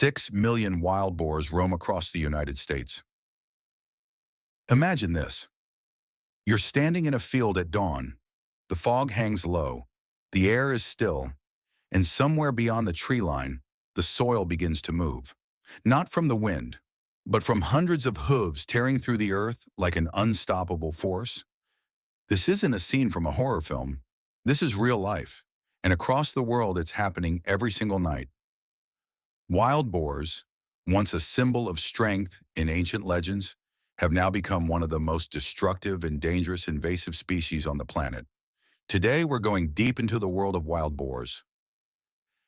6 million wild boars roam across the United States. Imagine this. You're standing in a field at dawn. The fog hangs low, the air is still, and somewhere beyond the tree line, the soil begins to move. Not from the wind, but from hundreds of hooves tearing through the earth like an unstoppable force. This isn't a scene from a horror film. This is real life, and across the world it's happening every single night. Wild boars, once a symbol of strength in ancient legends, have now become one of the most destructive and dangerous invasive species on the planet. Today, we're going deep into the world of wild boars.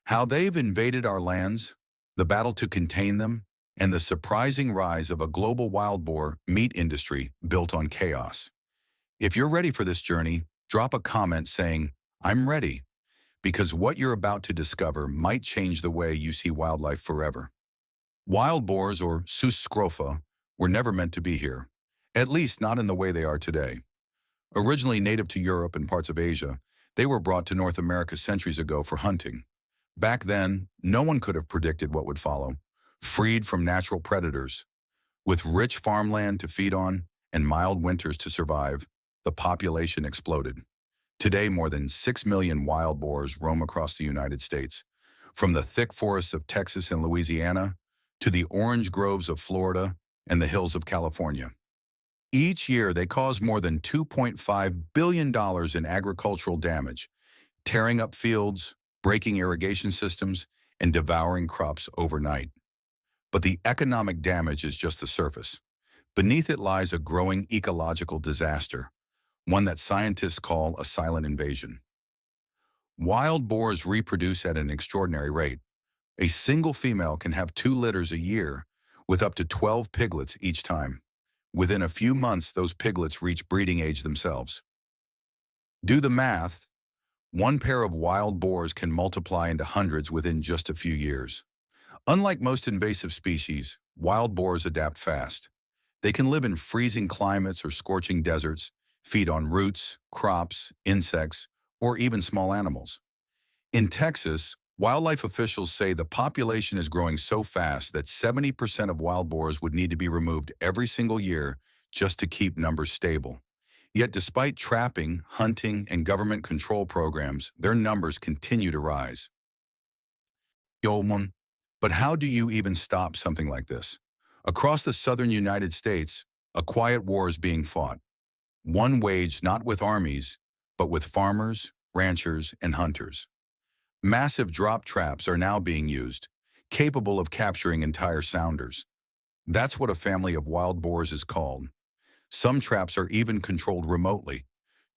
How they've invaded our lands, the battle to contain them, and the surprising rise of a global wild boar meat industry built on chaos. If you're ready for this journey, drop a comment saying, "I'm ready," because what you're about to discover might change the way you see wildlife forever. Wild boars, or scrofa, were never meant to be here, at least not in the way they are today. Originally native to Europe and parts of Asia, they were brought to North America centuries ago for hunting. Back then, no one could have predicted what would follow. Freed from natural predators, with rich farmland to feed on and mild winters to survive, the population exploded. Today, more than 6 million wild boars roam across the United States, from the thick forests of Texas and Louisiana to the orange groves of Florida and the hills of California. Each year, they cause more than $2.5 billion in agricultural damage, tearing up fields, breaking irrigation systems, and devouring crops overnight. But the economic damage is just the surface. Beneath it lies a growing ecological disaster, one that scientists call a silent invasion. Wild boars reproduce at an extraordinary rate. A single female can have 2 litters a year, with up to 12 piglets each time. Within a few months, those piglets reach breeding age themselves. Do the math. One pair of wild boars can multiply into hundreds within just a few years. Unlike most invasive species, wild boars adapt fast. They can live in freezing climates or scorching deserts, feed on roots, crops, insects, or even small animals. In Texas, wildlife officials say the population is growing so fast that 70% of wild boars would need to be removed every single year just to keep numbers stable. Yet despite trapping, hunting, and government control programs, their numbers continue to rise. But how do you even stop something like this? Across the southern United States, a quiet war is being fought. One waged not with armies, but with farmers, ranchers, and hunters. Massive drop traps are now being used, capable of capturing entire sounders. That's what a family of wild boars is called. Some traps are even controlled remotely,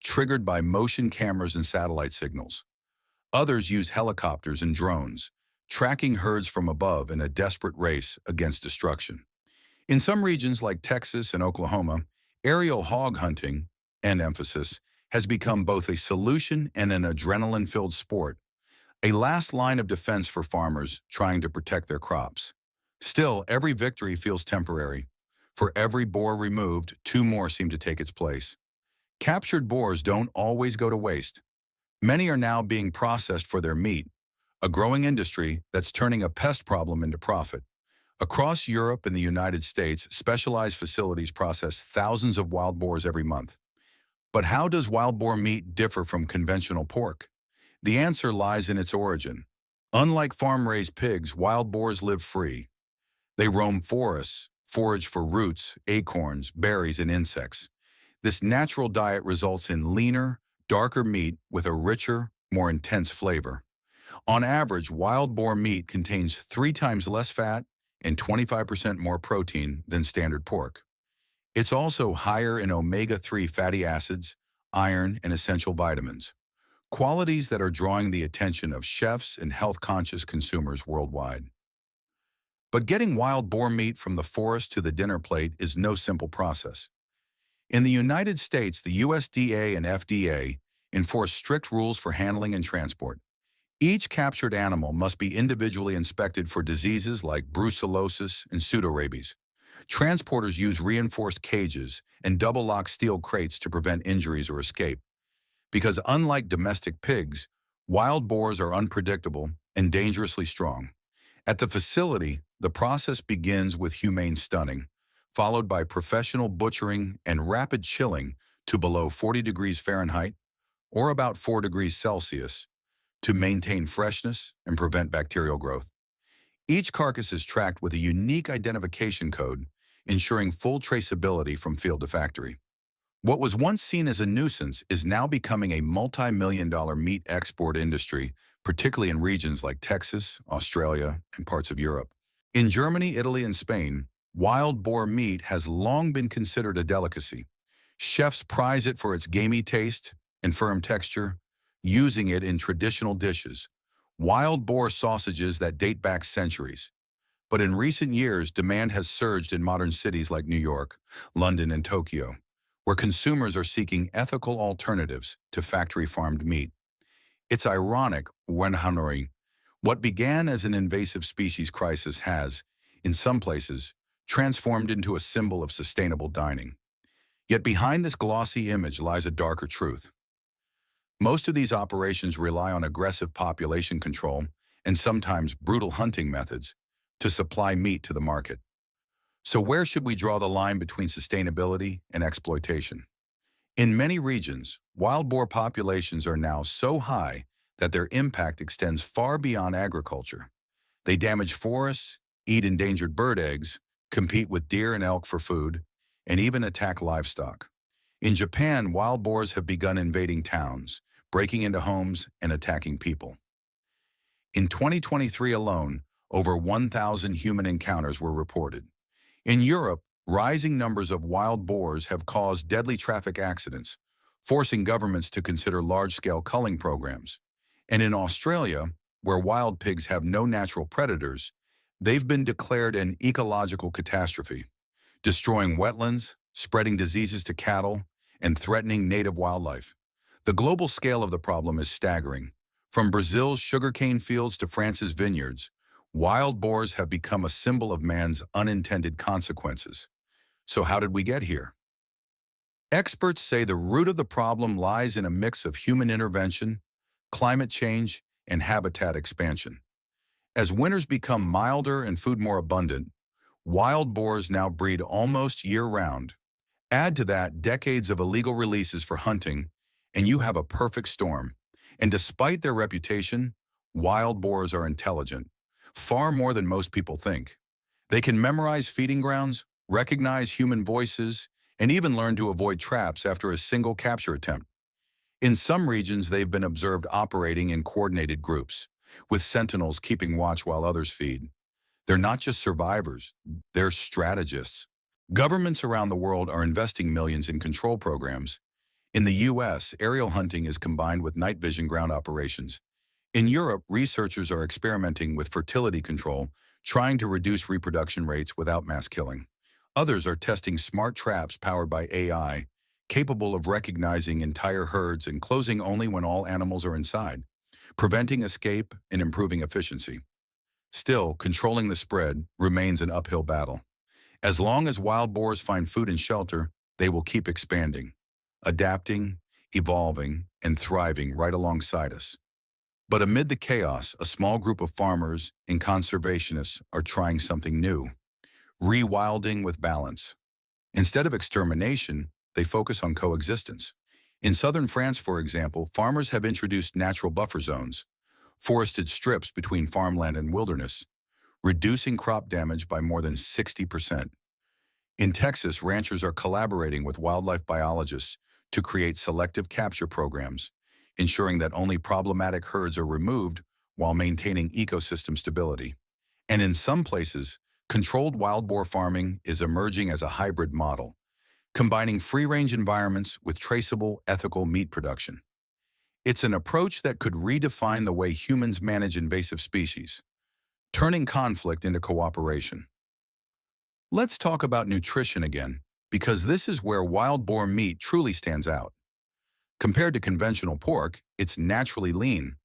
triggered by motion cameras and satellite signals. Others use helicopters and drones, tracking herds from above in a desperate race against destruction. In some regions like Texas and Oklahoma, aerial hog hunting, and emphasis, has become both a solution and an adrenaline-filled sport, a last line of defense for farmers trying to protect their crops. Still, every victory feels temporary. For every boar removed, 2 more seem to take its place. Captured boars don't always go to waste. Many are now being processed for their meat, a growing industry that's turning a pest problem into profit. Across Europe and the United States, specialized facilities process thousands of wild boars every month. But how does wild boar meat differ from conventional pork? The answer lies in its origin. Unlike farm-raised pigs, wild boars live free. They roam forests, forage for roots, acorns, berries, and insects. This natural diet results in leaner, darker meat with a richer, more intense flavor. On average, wild boar meat contains 3 times less fat and 25% more protein than standard pork. It's also higher in omega-3 fatty acids, iron, and essential vitamins, qualities that are drawing the attention of chefs and health-conscious consumers worldwide. But getting wild boar meat from the forest to the dinner plate is no simple process. In the United States, the USDA and FDA enforce strict rules for handling and transport. Each captured animal must be individually inspected for diseases like brucellosis and pseudorabies. Transporters use reinforced cages and double-lock steel crates to prevent injuries or escape. Because unlike domestic pigs, wild boars are unpredictable and dangerously strong. At the facility, the process begins with humane stunning, followed by professional butchering and rapid chilling to below 40 degrees Fahrenheit or about 4 degrees Celsius to maintain freshness and prevent bacterial growth. Each carcass is tracked with a unique identification code, ensuring full traceability from field to factory. What was once seen as a nuisance is now becoming a multi-million-dollar meat export industry, particularly in regions like Texas, Australia, and parts of Europe. In Germany, Italy, and Spain, wild boar meat has long been considered a delicacy. Chefs prize it for its gamey taste and firm texture, using it in traditional dishes, wild boar sausages that date back centuries. But in recent years, demand has surged in modern cities like New York, London, and Tokyo, where consumers are seeking ethical alternatives to factory-farmed meat. It's ironic when Hanoi, what began as an invasive species crisis has, in some places, transformed into a symbol of sustainable dining. Yet behind this glossy image lies a darker truth. Most of these operations rely on aggressive population control and sometimes brutal hunting methods to supply meat to the market. So where should we draw the line between sustainability and exploitation? In many regions, wild boar populations are now so high that their impact extends far beyond agriculture. They damage forests, eat endangered bird eggs, compete with deer and elk for food, and even attack livestock. In Japan, wild boars have begun invading towns, breaking into homes and attacking people. In 2023 alone, over 1,000 human encounters were reported. In Europe, rising numbers of wild boars have caused deadly traffic accidents, forcing governments to consider large-scale culling programs. And in Australia, where wild pigs have no natural predators, they've been declared an ecological catastrophe, destroying wetlands, spreading diseases to cattle, and threatening native wildlife. The global scale of the problem is staggering. From Brazil's sugarcane fields to France's vineyards, wild boars have become a symbol of man's unintended consequences. So how did we get here? Experts say the root of the problem lies in a mix of human intervention, climate change, and habitat expansion. As winters become milder and food more abundant, wild boars now breed almost year-round. Add to that decades of illegal releases for hunting, and you have a perfect storm. And despite their reputation, wild boars are intelligent, far more than most people think. They can memorize feeding grounds, recognize human voices, and even learn to avoid traps after a single capture attempt. In some regions, they've been observed operating in coordinated groups, with sentinels keeping watch while others feed. They're not just survivors, they're strategists. Governments around the world are investing millions in control programs. In the US, aerial hunting is combined with night vision ground operations. In Europe, researchers are experimenting with fertility control, trying to reduce reproduction rates without mass killing. Others are testing smart traps powered by AI, capable of recognizing entire herds and closing only when all animals are inside, preventing escape and improving efficiency. Still, controlling the spread remains an uphill battle. As long as wild boars find food and shelter, they will keep expanding, adapting, evolving, and thriving right alongside us. But amid the chaos, a small group of farmers and conservationists are trying something new, rewilding with balance. Instead of extermination, they focus on coexistence. In southern France, for example, farmers have introduced natural buffer zones, forested strips between farmland and wilderness, reducing crop damage by more than 60%. In Texas, ranchers are collaborating with wildlife biologists to create selective capture programs, ensuring that only problematic herds are removed while maintaining ecosystem stability. And in some places, controlled wild boar farming is emerging as a hybrid model, combining free-range environments with traceable, ethical meat production. It's an approach that could redefine the way humans manage invasive species, turning conflict into cooperation. Let's talk about nutrition again, because this is where wild boar meat truly stands out. Compared to conventional pork, it's naturally lean,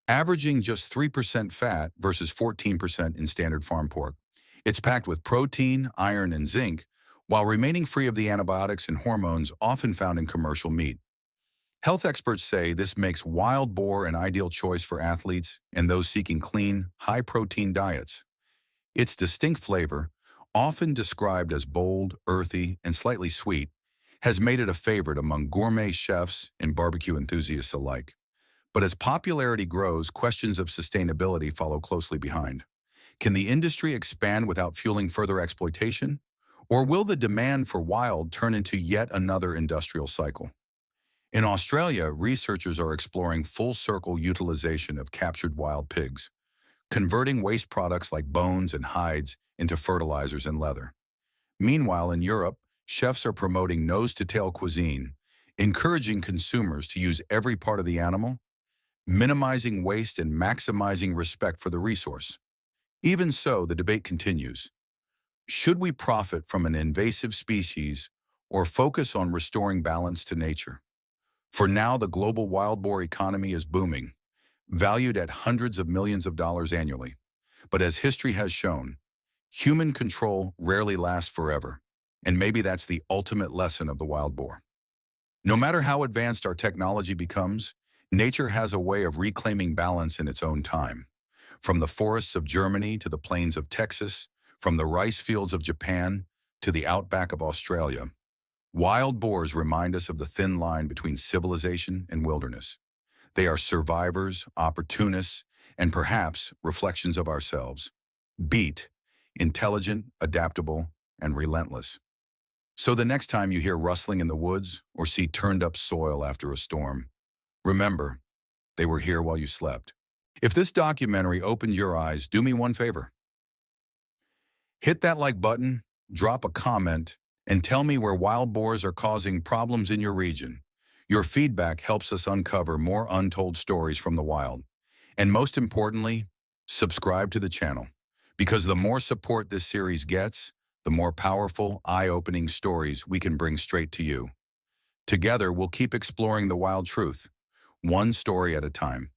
averaging just 3% fat versus 14% in standard farm pork. It's packed with protein, iron, and zinc, while remaining free of the antibiotics and hormones often found in commercial meat. Health experts say this makes wild boar an ideal choice for athletes and those seeking clean, high-protein diets. Its distinct flavor, often described as bold, earthy, and slightly sweet, has made it a favorite among gourmet chefs and barbecue enthusiasts alike. But as popularity grows, questions of sustainability follow closely behind. Can the industry expand without fueling further exploitation? Or will the demand for wild turn into yet another industrial cycle? In Australia, researchers are exploring full-circle utilization of captured wild pigs, converting waste products like bones and hides into fertilizers and leather. Meanwhile, in Europe, chefs are promoting nose-to-tail cuisine, encouraging consumers to use every part of the animal, minimizing waste and maximizing respect for the resource. Even so, the debate continues. Should we profit from an invasive species or focus on restoring balance to nature? For now, the global wild boar economy is booming, valued at hundreds of millions of dollars annually. But as history has shown, human control rarely lasts forever, and maybe that's the ultimate lesson of the wild boar. No matter how advanced our technology becomes, nature has a way of reclaiming balance in its own time. From the forests of Germany to the plains of Texas, from the rice fields of Japan to the outback of Australia, wild boars remind us of the thin line between civilization and wilderness. They are survivors, opportunists, and perhaps reflections of ourselves. Beat, intelligent, adaptable, and relentless. So the next time you hear rustling in the woods or see turned-up soil after a storm, remember, they were here while you slept. If this documentary opened your eyes, do me one favor. Hit that like button, drop a comment, and tell me where wild boars are causing problems in your region. Your feedback helps us uncover more untold stories from the wild. And most importantly, subscribe to the channel. Because the more support this series gets, the more powerful, eye-opening stories we can bring straight to you. Together, we'll keep exploring the wild truth, one story at a time.